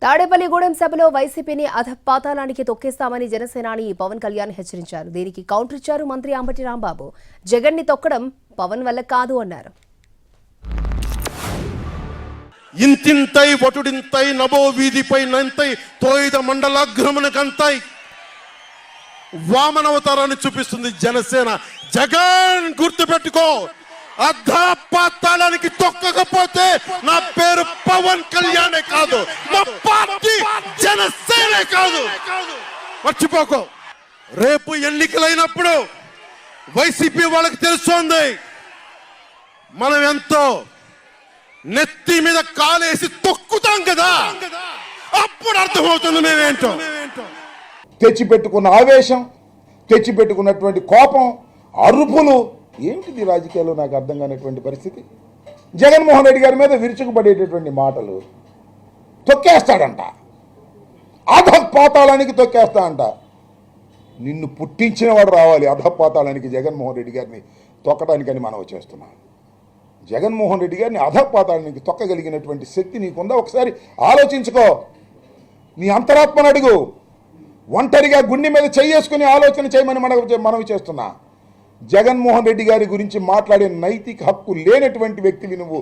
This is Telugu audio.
తాడేపల్లిగూడెం సభలో వైసీపీని అధపాతాళానికి తొక్కేస్తామని జనసేనాని పవన్ కళ్యాణ్ హెచ్చరించారు. దీనికి కౌంటర్ ఇచ్చారు మంత్రి అంబటి రాంబాబు. జగన్ ని తొక్కడం పవన్ వల్ల కాదు అన్నారు. ఇంతింతై వటుడింతై నభో వీధిపై నంతై తోయిద మండలాగ్రమణకంతై వామనవతారాన్ని చూపిస్తుంది జనసేన. జగన్ గుర్తుపెట్టుకో, అధపాతాళానికి తొక్కకపోతే నా పేరు పవన్ కళ్యాణే కాదు, మా పార్టీ జనసేనే కాదు. మర్చిపోకో. రేపు ఎన్నికలైనప్పుడు వైసీపీ వాళ్ళకి తెలుస్తోంది మనం ఎంతో. నెత్తి మీద కాలేసి తొక్కుతాం కదా, అప్పుడు అర్థమవుతుంది మేమేంటో. తెచ్చిపెట్టుకున్న ఆవేశం, తెచ్చిపెట్టుకున్నటువంటి కోపం, అరుపులు ఏమిటిది రాజకీయాల్లో నాకు అర్థం కానటువంటి పరిస్థితి. జగన్మోహన్ రెడ్డి గారి మీద విరుచుకుపడేటటువంటి మాటలు. తొక్కేస్తాడంట, అధపాతాళానికి తొక్కేస్తాడంట. నిన్ను పుట్టించిన వాడు రావాలి అధపాతాళానికి జగన్మోహన్ రెడ్డి గారిని తొక్కడానికని మనం చేస్తున్నాం. జగన్మోహన్ రెడ్డి గారిని అధపాతాళానికి తొక్కగలిగినటువంటి శక్తి నీకుందా? ఒకసారి ఆలోచించుకో. నీ అంతరాత్మను అడుగు. ఒంటరిగా గుండె మీద చేసుకుని ఆలోచన చేయమని మనవి చేస్తున్నా. జగన్మోహన్ రెడ్డి గారి గురించి మాట్లాడే నైతిక హక్కు లేనటువంటి వ్యక్తివి నువ్వు.